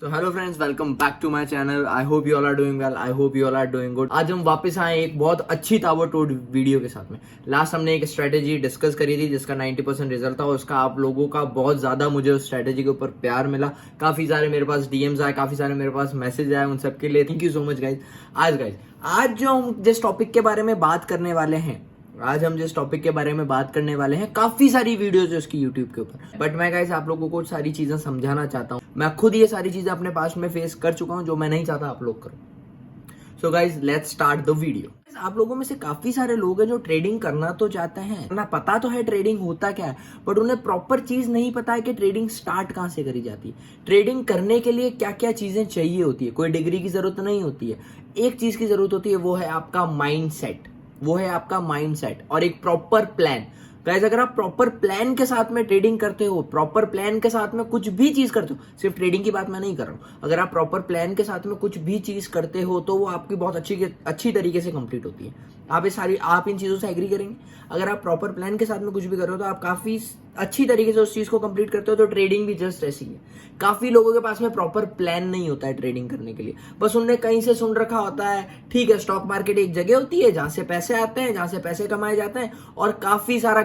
तो hello friends, welcome back to my channel. I hope you all are doing well, I hope you all are doing good. आज हम वापस आए एक बहुत अच्छी ताबड़तोड़ वीडियो के साथ में। लास्ट हमने एक स्ट्रेटेजी डिस्कस करी थी जिसका 90% रिजल्ट था। उसका आप लोगों का बहुत ज्यादा मुझे उस स्ट्रेटेजी के ऊपर प्यार मिला। काफी सारे मेरे पास डीएम्स आए, काफी सारे मेरे पास मैसेज आए, उन सबके लिए thank you so much guys. आज जो हम जिस टॉपिक के बारे में बात करने वाले हैं, काफी सारी वीडियोस है उसकी यूट्यूब के ऊपर, बट मैं गाइस आप लोगों को सारी चीजें समझाना चाहता हूँ। मैं खुद ये सारी चीजें अपने पास में फेस कर चुका हूँ जो मैं नहीं चाहता आप लोग करो। So guys let's start the video. आप लोगों में से काफी सारे लोग हैं जो ट्रेडिंग करना तो चाहते हैं, ना पता तो है ट्रेडिंग होता क्या है, बट उन्हें प्रॉपर चीज नहीं पता है कि ट्रेडिंग स्टार्ट कहां से करी जाती है। ट्रेडिंग करने के लिए क्या क्या चीजें चाहिए होती है। कोई डिग्री की जरूरत नहीं होती है, एक चीज की जरूरत होती है, वो है आपका माइंड सेट और एक प्रॉपर प्लान। गाइस अगर आप प्रॉपर प्लान के साथ में ट्रेडिंग करते हो, प्रॉपर प्लान के साथ में कुछ भी चीज करते हो, सिर्फ ट्रेडिंग की बात मैं नहीं कर रहा हूं, अगर आप प्रॉपर प्लान के साथ में कुछ भी चीज करते हो तो वो आपकी बहुत अच्छी तरीके से कंप्लीट होती है। आप इन चीजों से एग्री करेंगे। अगर आप प्रॉपर प्लान के साथ में कुछ भी कर रहे हो तो आप काफी अच्छी तरीके से उस चीज को कंप्लीट करते हो। तो ट्रेडिंग भी जस्ट ऐसी है। काफी लोगों के पास में प्रॉपर प्लान नहीं होता है ट्रेडिंग करने के लिए, बस उनने कहीं से सुन रखा होता है, ठीक है स्टॉक मार्केट एक जगह होती है जहां से पैसे आते हैं, जहां से पैसे कमाए जाते हैं, और काफी सारा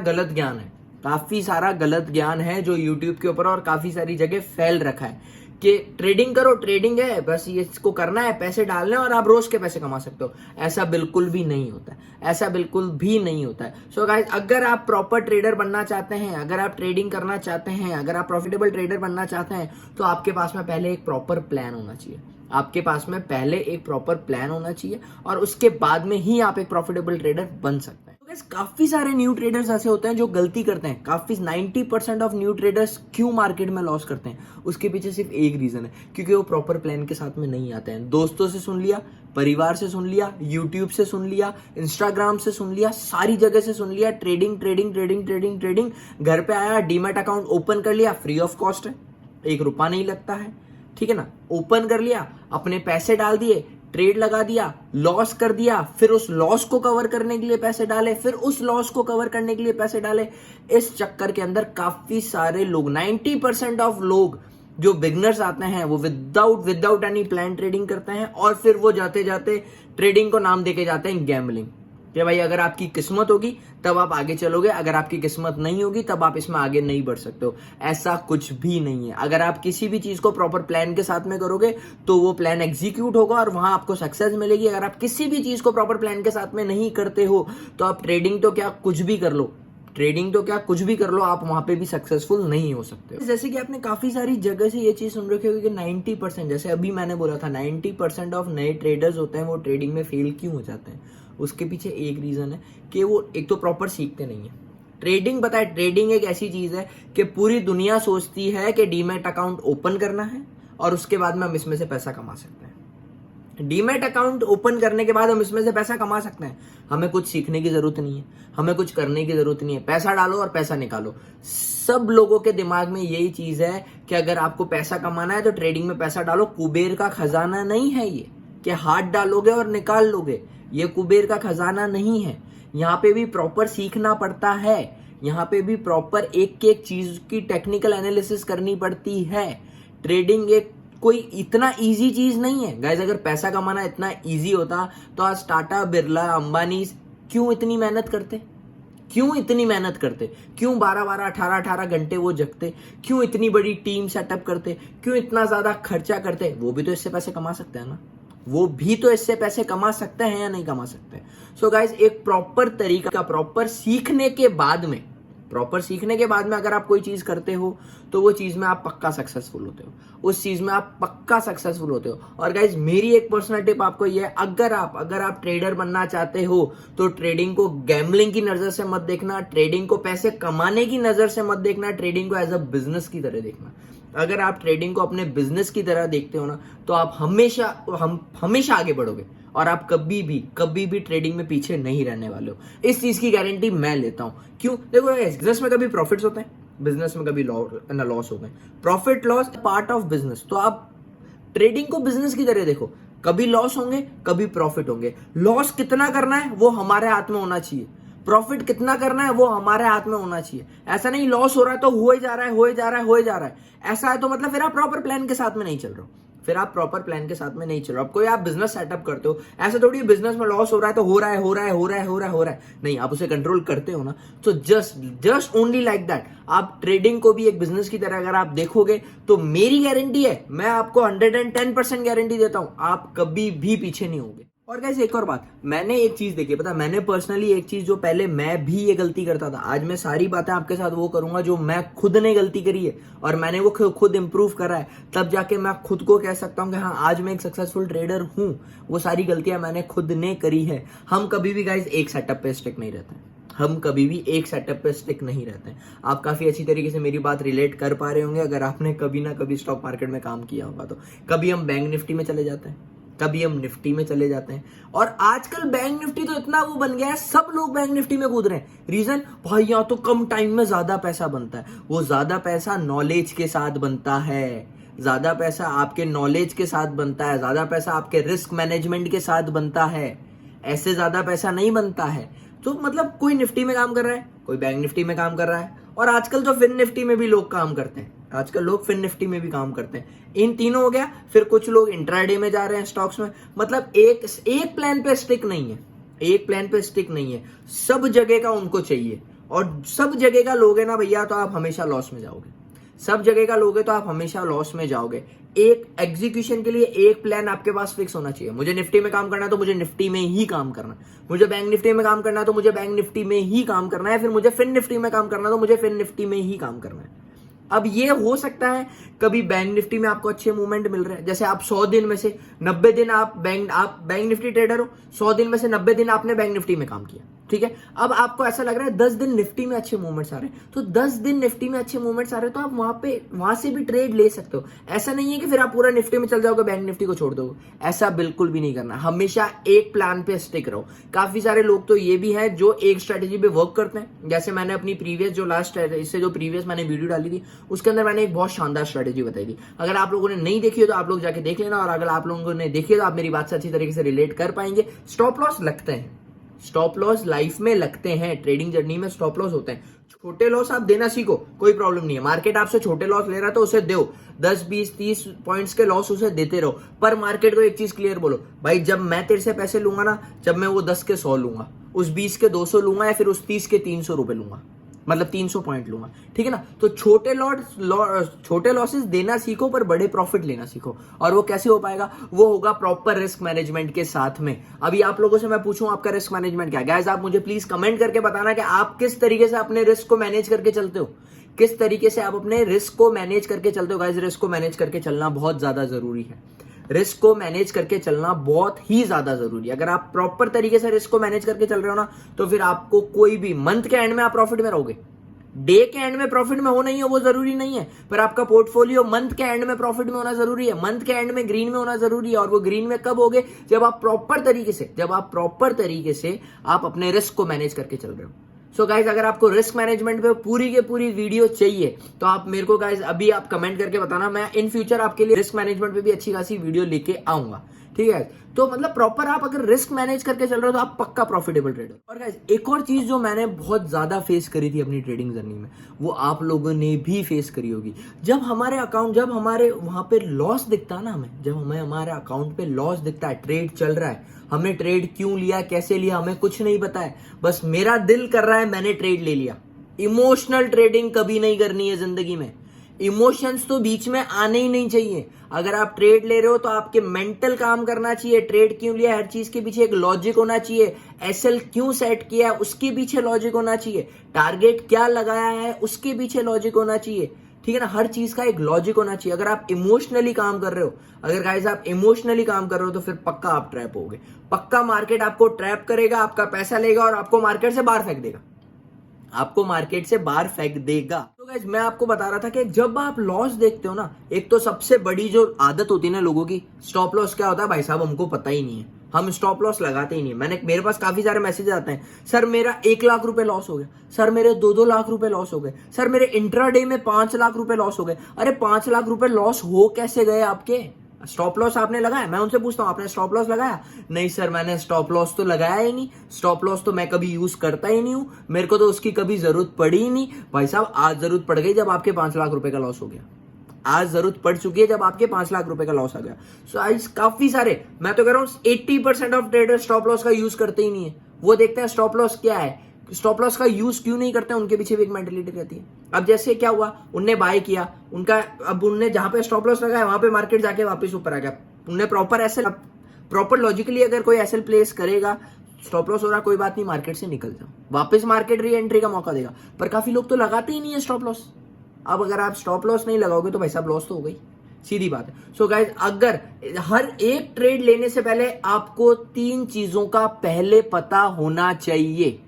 गलत ज्ञान है जो यूट्यूब के ऊपर और काफी सारी जगह फैल रखा है कि ट्रेडिंग करो, ट्रेडिंग है बस, ये इसको करना है, पैसे डालने और आप रोज के पैसे कमा सकते हो। ऐसा बिल्कुल भी नहीं होता है। सो गाइस अगर आप प्रॉपर ट्रेडर बनना चाहते हैं, अगर आप ट्रेडिंग करना चाहते हैं, अगर आप प्रॉफिटेबल ट्रेडर बनना चाहते हैं, तो आपके पास में पहले एक प्रॉपर प्लान होना चाहिए और उसके बाद में ही आप एक प्रॉफिटेबल ट्रेडर बन सकते हैं। काफी सारे न्यू ट्रेडर्स ऐसे होते हैं जो गलती करते हैं। 90% ऑफ न्यू ट्रेडर्स क्यों मार्केट में लॉस करते हैं, उसके पीछे सिर्फ एक रीजन है, क्योंकि वो प्रॉपर प्लान के साथ में नहीं आते हैं। दोस्तों से सुन लिया, परिवार से सुन लिया, यूट्यूब से सुन लिया, इंस्टाग्राम से सुन लिया, सारी जगह से सुन लिया, ट्रेडिंग। घर पे आया, डीमैट अकाउंट ओपन कर लिया, फ्री ऑफ कॉस्ट है, ₹1 नहीं लगता है, ठीक है ना। ओपन कर लिया, अपने पैसे डाल दिए, ट्रेड लगा दिया, लॉस कर दिया, फिर उस लॉस को कवर करने के लिए पैसे डाले, फिर उस लॉस को कवर करने के लिए पैसे डाले। इस चक्कर के अंदर काफी सारे लोग, 90% ऑफ लोग जो बिगनर्स आते हैं वो विदाउट एनी प्लान ट्रेडिंग करते हैं, और फिर वो जाते जाते ट्रेडिंग को नाम देके जाते हैं गैम्बलिंग। कि भाई अगर आपकी किस्मत होगी तब आप आगे चलोगे, अगर आपकी किस्मत नहीं होगी तब आप इसमें आगे नहीं बढ़ सकते हो। ऐसा कुछ भी नहीं है। अगर आप किसी भी चीज को प्रॉपर प्लान के साथ में करोगे तो वो प्लान एग्जीक्यूट होगा और वहां आपको सक्सेस मिलेगी। अगर आप किसी भी चीज को प्रॉपर प्लान के साथ में नहीं करते हो तो आप ट्रेडिंग तो क्या कुछ भी कर लो, आप वहां पे भी सक्सेसफुल नहीं हो सकते। जैसे कि आपने काफी सारी जगह से ये चीज सुन रखी होगी कि 90%, जैसे अभी मैंने बोला था, 90% ऑफ नए ट्रेडर्स होते हैं वो ट्रेडिंग में फेल क्यों हो जाते हैं। उसके पीछे एक रीजन है कि वो एक तो प्रॉपर सीखते नहीं है। ट्रेडिंग एक ऐसी चीज है कि पूरी दुनिया सोचती है कि डीमैट अकाउंट ओपन करना है और उसके बाद में हम इसमें से पैसा कमा सकते हैं। डीमैट अकाउंट ओपन करने के बाद हम इसमें से पैसा कमा सकते हैं। हमें कुछ सीखने की जरूरत नहीं है, हमें कुछ करने की जरूरत नहीं है, पैसा डालो और पैसा निकालो। सब लोगों के दिमाग में यही चीज है कि अगर आपको पैसा कमाना है तो ट्रेडिंग में पैसा डालो। कुबेर का खजाना नहीं है ये कि हाथ डालोगे और निकाल लोगे, ये कुबेर का खजाना नहीं है। यहाँ पे भी प्रॉपर सीखना पड़ता है, यहाँ पे भी प्रॉपर एक एक चीज की टेक्निकल एनालिसिस करनी पड़ती है। ट्रेडिंग एक कोई इतना इजी चीज नहीं है गाइस। अगर पैसा कमाना इतना इजी होता तो आज टाटा, बिरला, अंबानी क्यों इतनी मेहनत करते, क्यों 12-12, 18-18 घंटे वो जगते, क्यों इतनी बड़ी टीम सेटअप करते, क्यों इतना ज्यादा खर्चा करते। वो भी तो इससे पैसे कमा सकते हैं ना, वो भी तो इससे पैसे कमा सकते हैं या नहीं कमा सकते। सो गाइस एक प्रॉपर तरीका, प्रॉपर सीखने के बाद में अगर आप कोई चीज करते हो तो वो चीज में आप पक्का सक्सेसफुल होते हो। और गाइस मेरी एक पर्सनल टिप आपको ये है, अगर आप ट्रेडर बनना चाहते हो तो ट्रेडिंग को गैम्बलिंग की नजर से मत देखना, ट्रेडिंग को पैसे कमाने की नजर से मत देखना, ट्रेडिंग को एज अ बिजनेस की तरह देखना। अगर आप ट्रेडिंग को अपने बिजनेस की तरह देखते हो ना तो आप हमेशा आगे बढ़ोगे और आप कभी भी ट्रेडिंग में पीछे नहीं रहने वाले हो। इस चीज की गारंटी मैं लेता हूं। क्यों? देखो बिजनेस में कभी प्रॉफिट्स होते हैं, बिजनेस में कभी लॉस होते हैं। Profit loss part of business. तो आप ट्रेडिंग को बिजनेस की तरह देखो, कभी लॉस होंगे, कभी प्रॉफिट होंगे। लॉस कितना करना है वो हमारे हाथ में होना चाहिए, प्रॉफिट कितना करना है वो हमारे हाथ में होना चाहिए। ऐसा नहीं लॉस हो रहा है तो हो ही जा रहा है। ऐसा है तो मतलब फिर आप प्रॉपर प्लान के साथ में नहीं चल रहे हो। फिर आप प्रॉपर प्लान के साथ में नहीं चल रहे हो। कोई आप बिजनेस सेटअप करते हो, ऐसा थोड़ी बिजनेस में लॉस हो रहा है तो हो रहा है, नहीं, आप उसे कंट्रोल करते हो ना। तो जस्ट ओनली लाइक दैट आप ट्रेडिंग को भी एक बिजनेस की तरह अगर आप देखोगे तो मेरी गारंटी है, मैं आपको 110% गारंटी देता हूं, आप कभी भी पीछे नहीं होगे। और गाइस एक और बात, मैंने एक चीज देखी, पता मैंने पर्सनली एक चीज जो पहले मैं भी ये गलती करता था, आज मैं सारी बातें आपके साथ वो करूंगा जो मैं खुद ने गलती करी है और मैंने वो खुद इंप्रूव करा है, तब जाके मैं खुद को कह सकता हूं कि हाँ आज मैं एक सक्सेसफुल ट्रेडर हूं। वो सारी गलतियां मैंने खुद ने करी है। हम कभी भी गाइस एक सेटअप पे स्टिक नहीं रहते हैं, हम कभी भी एक सेटअप पे स्टिक नहीं रहते हैं। आप काफी अच्छी तरीके से मेरी बात रिलेट कर पा रहे होंगे अगर आपने कभी ना कभी स्टॉक मार्केट में काम किया होगा तो। कभी हम बैंक निफ्टी में चले जाते हैं, कभी हम निफ्टी में चले जाते हैं, और आजकल बैंक निफ्टी तो इतना वो बन गया है, सब लोग बैंक निफ्टी में कूद रहे हैं। रीजन, भाई यहाँ तो कम टाइम में ज्यादा पैसा बनता है। वो ज्यादा पैसा नॉलेज के साथ बनता है, ज्यादा पैसा आपके नॉलेज के साथ बनता है, ज्यादा पैसा आपके रिस्क मैनेजमेंट के साथ बनता है, ऐसे ज्यादा पैसा नहीं बनता है। तो मतलब कोई निफ्टी में काम कर रहा है, कोई बैंक निफ्टी में काम कर रहा है, और आजकल तो फिन निफ्टी में भी लोग काम करते हैं, आजकल लोग फिन निफ्टी में भी काम करते हैं। इन तीनों हो गया, फिर कुछ लोग इंट्राडे में जा रहे हैं स्टॉक्स में। मतलब एक प्लान पे स्टिक नहीं है, एक प्लान पे स्टिक नहीं है, सब जगह का उनको चाहिए, और सब जगह का लोगे ना भैया तो आप हमेशा लॉस में जाओगे, सब जगह का लोगे तो आप हमेशा लॉस में जाओगे। एक एग्जीक्यूशन के लिए एक प्लान आपके पास फिक्स होना चाहिए। मुझे निफ्टी में काम करना है तो मुझे निफ्टी में ही काम करना है, मुझे बैंक निफ्टी में काम करना है तो मुझे बैंक निफ्टी में ही काम करना है, फिर मुझे फिन निफ्टी में काम करना है तो मुझे फिन निफ्टी में ही काम करना है। अब ये हो सकता है कभी बैंक निफ्टी में आपको अच्छे मूवमेंट मिल रहे हैं, जैसे आप 100 दिन में से 90 दिन आप बैंक निफ्टी ट्रेडर हो, 100 दिन में से 90 दिन आपने बैंक निफ्टी में काम किया, ठीक है। अब आपको ऐसा लग रहा है 10 दिन निफ्टी में अच्छे मूवमेंट्स आ रहे हैं, तो 10 दिन निफ्टी में अच्छे मूवमेंट्स आ रहे हैं तो आप वहां से भी ट्रेड ले सकते हो। ऐसा नहीं है कि फिर आप पूरा निफ्टी में चल जाओगे, बैंक निफ्टी को छोड़ दोगे, ऐसा बिल्कुल भी नहीं करना। हमेशा एक प्लान पे स्टिक रहो। काफी सारे लोग तो ये भी हैं जो एक स्ट्रेटेजी पे वर्क करते हैं, जैसे मैंने अपनी प्रीवियस जो प्रीवियस मैंने वीडियो डाली थी उसके अंदर मैंने एक बहुत शानदार स्ट्रेटेजी बताई थी। अगर आप लोगों ने नहीं देखी हो तो आप लोग जाके देख लेना, और अगर आप लोगों ने देखी है तो आप मेरी बात से अच्छी तरीके से रिलेट कर पाएंगे। स्टॉप लॉस लगते हैं, स्टॉप लॉस लाइफ में लगते हैं, ट्रेडिंग जर्नी में स्टॉप लॉस होते हैं। छोटे लॉस आप देना सीखो, कोई प्रॉब्लम नहीं है। मार्केट आपसे छोटे लॉस ले रहा है तो उसे दो, 10 20 30 पॉइंट्स के लॉस उसे देते रहो, पर मार्केट को एक चीज क्लियर बोलो, भाई जब मैं तेरे से पैसे लूंगा ना, जब मैं वो 10 के 100 लूंगा, उस 20 के 200 लूंगा, या फिर उस 30 के 300 रुपए लूंगा, मतलब 300 पॉइंट लूंगा, ठीक है ना। तो छोटे लॉसेस देना सीखो पर बड़े प्रॉफिट लेना सीखो। और वो कैसे हो पाएगा? वो होगा प्रॉपर रिस्क मैनेजमेंट के साथ में। अभी आप लोगों से मैं पूछूं आपका रिस्क मैनेजमेंट क्या है? गाइस आप मुझे प्लीज कमेंट करके बताना कि आप किस तरीके से अपने रिस्क को मैनेज करके चलते हो, किस तरीके से आप अपने रिस्क को मैनेज करके चलते हो। गाइस रिस्क को मैनेज करके चलना बहुत ज्यादा जरूरी है, रिस्क को मैनेज करके चलना बहुत ही ज्यादा जरूरी है। अगर आप प्रॉपर तरीके से रिस्क को मैनेज करके चल रहे हो ना, तो फिर आपको कोई भी मंथ के एंड में आप प्रॉफिट में रहोगे, डे के एंड में प्रॉफिट में हो नहीं हो वो जरूरी नहीं है, पर आपका पोर्टफोलियो मंथ के एंड में प्रॉफिट में होना जरूरी है, मंथ के एंड में ग्रीन में होना जरूरी है। और वो ग्रीन में कब होगे? जब आप प्रॉपर तरीके से आप अपने रिस्क को मैनेज करके चल रहे हो। सो गाइज अगर आपको रिस्क मैनेजमेंट पे पूरी के पूरी वीडियो चाहिए तो आप मेरे को गाइज अभी आप कमेंट करके बताना, मैं इन फ्यूचर आपके लिए रिस्क मैनेजमेंट पे भी अच्छी खासी वीडियो लेके आऊंगा, ठीक है। तो मतलब प्रॉपर आप अगर रिस्क मैनेज करके चल रहे हो तो आप पक्का प्रॉफिटेबल ट्रेडर। और गाइस एक और चीज जो मैंने बहुत ज्यादा फेस करी थी अपनी ट्रेडिंग जर्नी में, वो आप लोगों ने भी फेस करी होगी। जब हमारे वहां पे लॉस दिखता है ना, जब हमें हमारे अकाउंट पे लॉस दिखता है, ट्रेड चल रहा है, हमने ट्रेड क्यों लिया, कैसे लिया, हमें कुछ नहीं पता है, बस मेरा दिल कर रहा है मैंने ट्रेड ले लिया। इमोशनल ट्रेडिंग कभी नहीं करनी है जिंदगी में, इमोशंस तो बीच में आने ही नहीं चाहिए। अगर आप ट्रेड ले रहे हो तो आपके मेंटल काम करना चाहिए, ट्रेड क्यों लिया, हर चीज के पीछे एक लॉजिक होना चाहिए, एसएल क्यों सेट किया है उसके पीछे लॉजिक होना चाहिए, टारगेट क्या लगाया है उसके पीछे लॉजिक होना चाहिए, ठीक है ना। हर चीज का एक लॉजिक होना चाहिए। अगर आप इमोशनली काम कर रहे हो, अगर गाइस आप इमोशनली काम कर रहे हो तो फिर पक्का आप ट्रैप होगे, पक्का मार्केट आपको ट्रैप करेगा, आपका पैसा लेगा और आपको मार्केट से बाहर फेंक देगा, आपको मार्केट से बाहर फेंक देगा। तो गाइस मैं आपको बता रहा था कि जब आप लॉस देखते हो ना, एक तो सबसे बड़ी जो आदत होती है ना लोगों की, स्टॉप लॉस क्या होता है भाई साहब हमको पता ही नहीं है, हम स्टॉप लॉस लगाते ही नहीं। मेरे पास काफी सारे मैसेज आते हैं, सर मेरा 1 लाख रुपए लॉस हो गया, सर मेरे 2-2 लाख रुपए लॉस हो गए, सर मेरे इंट्राडे में 5 लाख रुपए लॉस हो गए। अरे 5 लाख रुपए लॉस हो कैसे गए आपके? स्टॉप लॉस आपने लगाया? मैं उनसे पूछता हूं आपने स्टॉप लॉस लगाया? नहीं सर मैंने स्टॉप लॉस तो लगाया ही नहीं, स्टॉप लॉस तो मैं कभी यूज करता ही नहीं हूं, मेरे को तो उसकी कभी जरूरत पड़ी ही नहीं। भाई साहब आज जरूरत पड़ गई जब आपके 5 लाख रुपए का लॉस हो गया, आज जरूरत पड़ चुकी है जब आपके 5 लाख रुपए का लॉस आ गया। सो आज काफी सारे, मैं तो कह रहा हूँ 80% ऑफ ट्रेडर स्टॉप लॉस का यूज करते ही नहीं है। वो देखते हैं स्टॉप लॉस क्या है, स्टॉप लॉस का यूज क्यों नहीं करते हैं, उनके पीछे भी एक मेंटेलिटी रहती है। अब जैसे क्या हुआ, उनने बाय किया, उनका अब उनने जहां पे स्टॉप लॉस लगाया वहां पे मार्केट जाके वापस ऊपर आ गया, उनने प्रॉपर लॉजिकली अगर कोई एसएल प्लेस करेगा, स्टॉप लॉस हो रहा कोई बात नहीं, मार्केट से निकल जाओ, वापस मार्केट री एंट्री का मौका देगा। पर काफी लोग तो लगाते ही नहीं है स्टॉप लॉस। अब अगर आप स्टॉप लॉस नहीं लगाओगे तो भाई साहब लॉस तो हो गई, सीधी बात है। सो गाइज, अगर हर एक ट्रेड लेने से पहले आपको 3 चीजों का पहले पता होना चाहिए,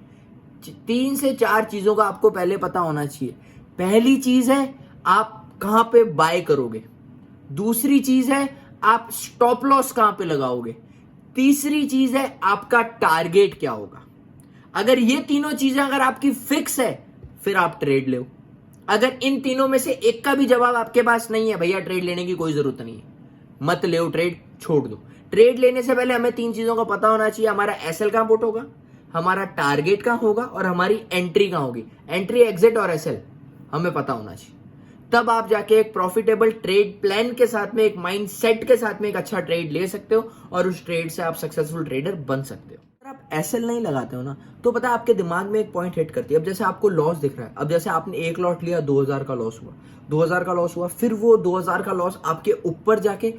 3 से 4 चीजों का आपको पहले पता होना चाहिए। पहली चीज है आप कहां पे बाय करोगे, दूसरी चीज है आप स्टॉप लॉस कहां पे लगाओगे, तीसरी चीज है आपका टारगेट क्या होगा। अगर ये तीनों चीजें अगर आपकी फिक्स है फिर आप ट्रेड लो। अगर इन तीनों में से एक का भी जवाब आपके पास नहीं है, भैया ट्रेड लेने की कोई जरूरत नहीं है, मत ले ट्रेड, छोड़ दो। ट्रेड लेने से पहले हमें 3 चीजों का पता होना चाहिए, हमारा एसएल कहां पुट होगा, हमारा टारगेट कहां होगा और हमारी एंट्री कहां होगी। एंट्री, एग्जिट और एसएल हमें पता होना चाहिए, तब आप जाके एक प्रॉफिटेबल ट्रेड प्लान के साथ में, एक माइंड सेट के साथ में एक अच्छा ट्रेड ले सकते हो और उस ट्रेड से आप सक्सेसफुल ट्रेडर बन सकते हो। अगर आप एसएल नहीं लगाते हो ना तो पता है आपके दिमाग में एक पॉइंट हिट करती है। अब जैसे आपको लॉस दिख रहा है, अब जैसे आपने एक लॉट लिया, 2000 का लॉस हुआ, 2000 का लॉस हुआ, फिर वो 2000 का लॉस आपके ऊपर जाके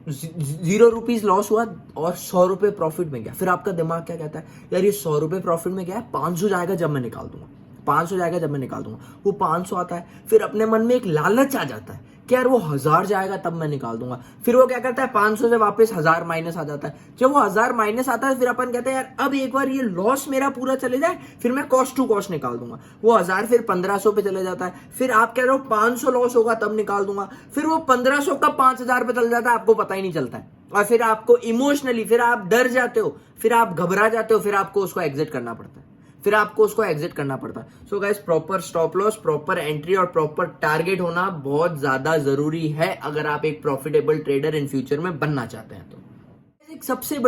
0 रुपीज लॉस हुआ और 100 रुपए प्रॉफिट में गया। फिर आपका दिमाग क्या कहता है, यार ये 100 रुपए प्रॉफिट में गया है, 500 जाएगा जब मैं निकाल दूंगा, 500 जाएगा जब मैं निकाल दूंगा। वो 500 आता है, फिर अपने मन में एक लालच आ जाता है कि यार वो 1000 जाएगा तब मैं निकाल दूंगा। फिर वो क्या करता है, 500 से वापस 1000 माइनस आ जाता है। जब वो 1000 माइनस आता है फिर अपन कहते हैं यार अब एक बार ये लॉस मेरा पूरा चले जाए फिर मैं कॉस्ट टू कॉस्ट निकाल दूंगा। वो 1000 फिर 1500 पे चले जाता है, फिर आप कह रहे हो 500 लॉस होगा तब निकाल दूंगा, फिर वो 1500 का 5000 पे चल जाता है, आपको पता ही नहीं चलता है। और फिर आपको इमोशनली फिर आप डर जाते हो, फिर आप घबरा जाते हो, फिर आपको उसको एग्जिट करना पड़ता है, फिर आपको उसको एग्जिट करना पड़ता है। So guys, proper stop loss, proper entry और प्रॉपर टारगेट होना बहुत ज्यादा जरूरी है अगर आप एक प्रॉफिटेबल ट्रेडर इन फ्यूचर में बनना चाहते हैं। तो एक सबसे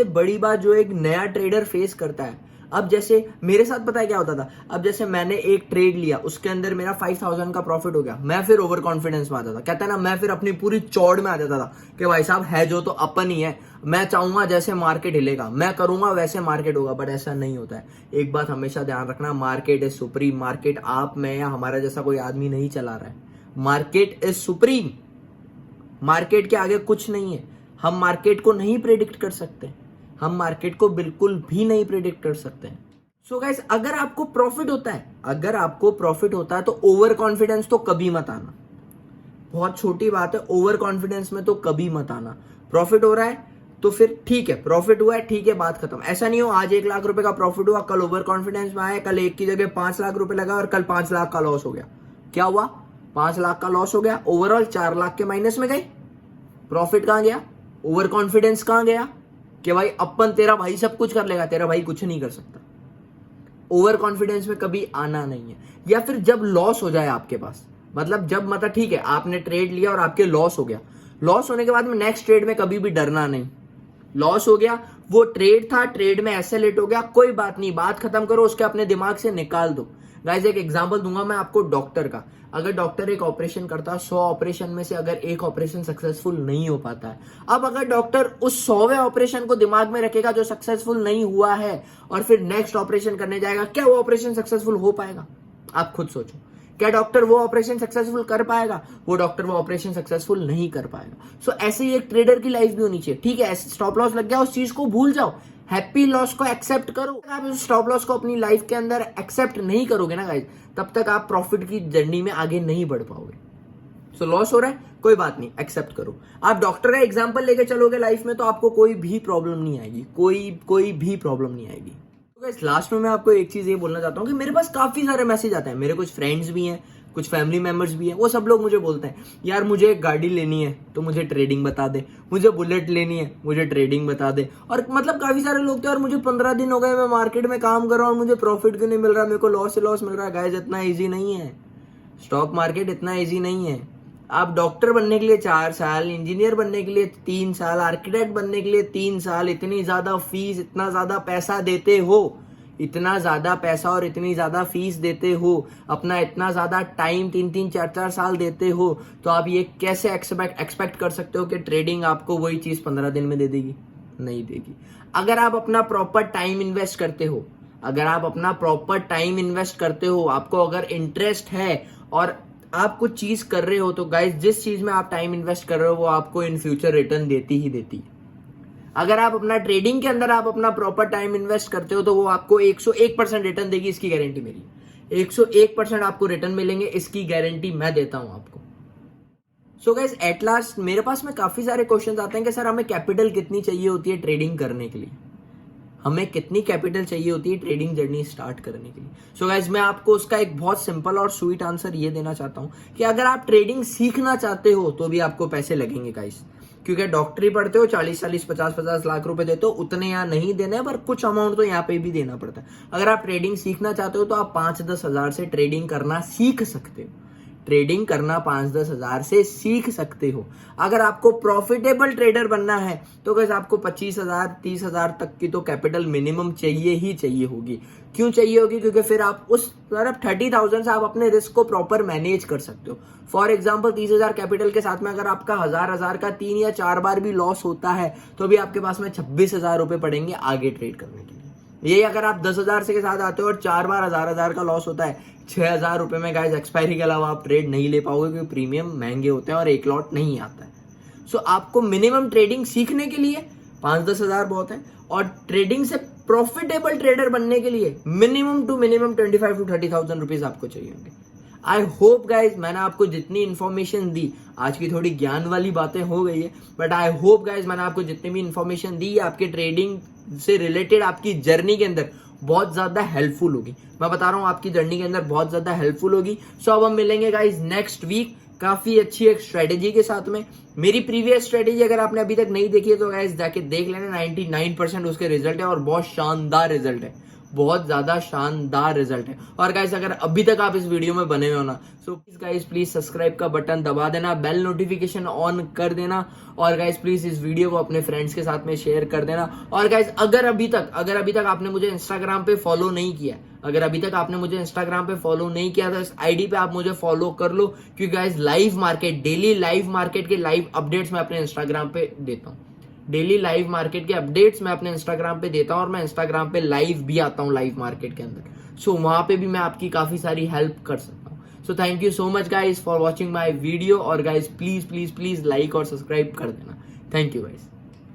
बड़ी बात जो एक नया ट्रेडर फेस करता है, अब जैसे मेरे साथ पता है क्या होता था, अब जैसे मैंने एक ट्रेड लिया, उसके अंदर मेरा 5000 का प्रॉफिट हो गया, मैं फिर ओवर कॉन्फिडेंस में आता था, कहता है ना, मैं फिर अपनी पूरी चौड़ में आ जाता था कि भाई साहब है जो तो अपन ही है, मैं चाहूंगा जैसे मार्केट हिलेगा, मैं करूंगा वैसे मार्केट होगा। बट ऐसा नहीं होता है। एक बात हमेशा ध्यान रखना, मार्केट इज सुप्रीम। मार्केट आप, मैं या हमारा जैसा कोई आदमी नहीं चला रहा है। मार्केट इज सुप्रीम, मार्केट के आगे कुछ नहीं है। हम मार्केट को नहीं प्रेडिक्ट कर सकते, हम मार्केट को बिल्कुल भी नहीं प्रेडिक्ट कर सकते हैं। सो गाइस, अगर आपको प्रॉफिट होता है तो ओवर कॉन्फिडेंस तो कभी मत आना। बहुत छोटी बात है, ओवर कॉन्फिडेंस में तो कभी मत आना। प्रॉफिट हो रहा है तो फिर ठीक है, प्रॉफिट हुआ है, ठीक है, बात खत्म। ऐसा नहीं हो आज 1 लाख रुपए का प्रॉफिट हुआ, कल ओवर कॉन्फिडेंस में आया, कल 1 की जगह 5 लाख रुपए लगा और कल 5 लाख का लॉस हो गया। क्या हुआ, 5 लाख का लॉस हो गया, ओवरऑल 4 लाख के माइनस में गए। प्रॉफिट कहां गया, ओवर कॉन्फिडेंस कहां गया कि भाई अपन, तेरा भाई सब कुछ कर लेगा, तेरा भाई कुछ नहीं कर सकता। ओवर कॉन्फिडेंस में कभी आना नहीं है। या फिर जब लॉस हो जाए आपके पास, मतलब ठीक है, आपने ट्रेड लिया और आपके लॉस हो गया, लॉस होने के बाद में नेक्स्ट ट्रेड में कभी भी डरना नहीं। लॉस हो गया, वो ट्रेड था, ट्रेड में ऐसे लेट हो गया, कोई बात नहीं, बात खत्म करो, उसके अपने दिमाग से निकाल दो। गाइस, एक एग्जांपल दूंगा मैं आपको डॉक्टर का। अगर डॉक्टर एक ऑपरेशन करता है, 100 ऑपरेशन में से अगर एक ऑपरेशन सक्सेसफुल नहीं हो पाता है, अब अगर डॉक्टर उस 100वें ऑपरेशन को दिमाग में रखेगा जो सक्सेसफुल नहीं हुआ है और फिर नेक्स्ट ऑपरेशन करने जाएगा, क्या वो ऑपरेशन सक्सेसफुल हो पाएगा? आप खुद सोचो, क्या डॉक्टर वो ऑपरेशन सक्सेसफुल कर पाएगा? वो डॉक्टर वो ऑपरेशन सक्सेसफुल नहीं कर पाएगा। सो ऐसे ही एक ट्रेडर की लाइफ भी होनी चाहिए। ठीक है, स्टॉप लॉस लग गया, उस चीज को भूल जाओ, हैप्पी लॉस को एक्सेप्ट करो। आप उस स्टॉप लॉस को अपनी लाइफ के अंदर एक्सेप्ट नहीं करोगे ना गाइस, तब तक आप प्रॉफिट की जर्नी में आगे नहीं बढ़ पाओगे। सो लॉस हो रहा है, कोई बात नहीं, एक्सेप्ट करो। आप डॉक्टर का एग्जांपल लेके चलोगे लाइफ में तो आपको कोई भी प्रॉब्लम नहीं आएगी, कोई भी प्रॉब्लम नहीं आएगी। तो गाइस, लास्ट में मैं आपको एक चीज ये बोलना चाहता हूँ कि मेरे पास काफी सारे मैसेज आते हैं, मेरे कुछ फ्रेंड्स भी हैं, कुछ फैमिली मेंबर्स भी हैं, वो सब लोग मुझे बोलते हैं, यार मुझे एक गाड़ी लेनी है तो मुझे ट्रेडिंग बता दे, मुझे बुलेट लेनी है मुझे ट्रेडिंग बता दे। और मतलब काफी सारे लोग थे, और मुझे 15 दिन हो गए मैं मार्केट में काम कर रहा हूँ और मुझे प्रॉफिट क्यों नहीं मिल रहा, मेरे को लॉस से लॉस मिल रहा है। गाइस, इतना ईजी नहीं है स्टॉक मार्केट, इतना ईजी नहीं है। आप डॉक्टर बनने के लिए 4 साल, इंजीनियर बनने के लिए 3 साल, आर्किटेक्ट बनने के लिए 3 साल, इतनी ज्यादा फीस, इतना ज्यादा पैसा देते हो इतना ज्यादा पैसा और इतनी ज्यादा फीस देते हो, अपना इतना ज्यादा टाइम 3-3 4-4 साल देते हो, तो आप ये कैसे एक्सपेक्ट कर सकते हो कि ट्रेडिंग आपको वही चीज 15 दिन में दे देगी? नहीं देगी। अगर आप अपना प्रॉपर टाइम इन्वेस्ट करते हो, आपको अगर इंटरेस्ट है और आप कुछ चीज कर रहे हो, तो गाइस जिस चीज में आप टाइम इन्वेस्ट कर रहे हो वो आपको इन फ्यूचर रिटर्न देती ही देती है। अगर आप अपना ट्रेडिंग के अंदर आप अपना प्रॉपर टाइम इन्वेस्ट करते हो तो वो आपको 101% रिटर्न देगी, इसकी गारंटी मेरी। 101% आपको रिटर्न मिलेंगे, इसकी गारंटी मैं देता हूं आपको। सो गाइस एट लास्ट मेरे पास में काफी सारे क्वेश्चंस आते हैं कि सर हमें कैपिटल कितनी चाहिए होती है ट्रेडिंग करने के लिए, हमें कितनी कैपिटल चाहिए होती है ट्रेडिंग जर्नी स्टार्ट करने के लिए। सो गाइस मैं आपको उसका एक बहुत सिंपल और स्वीट आंसर ये देना चाहता हूं कि अगर आप ट्रेडिंग सीखना चाहते हो तो भी आपको पैसे लगेंगे गाइस, क्योंकि डॉक्टरी पढ़ते हो 40-40 50-50 लाख रुपए देते हो, उतने यहाँ नहीं देने, पर कुछ अमाउंट तो यहाँ पे भी देना पड़ता है। अगर आप ट्रेडिंग सीखना चाहते हो तो आप 5-10 हजार से ट्रेडिंग करना सीख सकते हो, ट्रेडिंग करना 5-10 हजार से सीख सकते हो। अगर आपको प्रॉफिटेबल ट्रेडर बनना है तो गाइस आपको 25,000 30,000 तक की तो कैपिटल मिनिमम चाहिए ही चाहिए होगी। क्यों चाहिए होगी? क्योंकि फिर आप उस तरफ 30,000 से आप अपने रिस्क को प्रॉपर मैनेज कर सकते हो। फॉर एग्जाम्पल 30,000 कैपिटल के साथ में अगर आपका 1,000 का 3 या 4 बार भी लॉस होता है तो भी आपके पास में 26,000 रुपए पड़ेंगे आगे ट्रेड करने के लिए। यही अगर आप 10,000 से के साथ आते हो और 4 बार 1,000 का लॉस होता है, 6,000 रुपए में गाइस एक्सपायरी के अलावा आप ट्रेड नहीं ले पाओगे, क्योंकि प्रीमियम महंगे होते हैं और एक लॉट नहीं आता है। सो आपको मिनिमम ट्रेडिंग सीखने के लिए 5-10 हजार बहुत है, और ट्रेडिंग से प्रॉफिटेबल ट्रेडर बनने के लिए मिनिमम 25,000 to 30,000 रुपीज आपको चाहिए होंगे। आई होप गाइज मैंने आपको जितनी इन्फॉर्मेशन दी, आज की थोड़ी ज्ञान वाली बातें हो गई है, बट आई होप गाइज मैंने आपको जितनी भी इन्फॉर्मेशन दी आपके ट्रेडिंग से रिलेटेड आपकी जर्नी के अंदर बहुत ज्यादा हेल्पफुल होगी। मैं बता रहा हूँ आपकी जर्नी के अंदर बहुत ज्यादा हेल्पफुल होगी। सो अब हम मिलेंगे गाइज नेक्स्ट वीक काफी अच्छी एक स्ट्रेटेजी के साथ में। मेरी प्रीवियस स्ट्रेटेजी अगर आपने अभी तक नहीं देखी है तो गाइज जाके देख लेना, 99% उसके रिजल्ट है और बहुत शानदार रिजल्ट है, बहुत ज्यादा शानदार रिजल्ट है। और गाइस अगर अभी तक आप इस वीडियो में बने हुए हो ना, so please guys please subscribe का बटन दबा देना, बेल नोटिफिकेशन ऑन कर देना, और गाइस प्लीज इस वीडियो को अपने फ्रेंड्स के साथ में शेयर कर देना। और गाइस अगर अभी तक आपने मुझे इंस्टाग्राम पे फॉलो नहीं किया, तो इस आईडी पे आप मुझे फॉलो कर लो, क्योंकि गाइस डेली लाइव मार्केट के लाइव अपडेट्स मैं अपने इंस्टाग्राम पे देता हूँ। डेली लाइव मार्केट के अपडेट्स मैं अपने इंस्टाग्राम पे देता हूं, और मैं इंस्टाग्राम पे लाइव भी आता हूं लाइव मार्केट के अंदर। सो वहां पे भी मैं आपकी काफी सारी हेल्प कर सकता हूं। So thank you so much guys for watching my video, और guys please please please like और सब्सक्राइब कर देना। Thank you guys.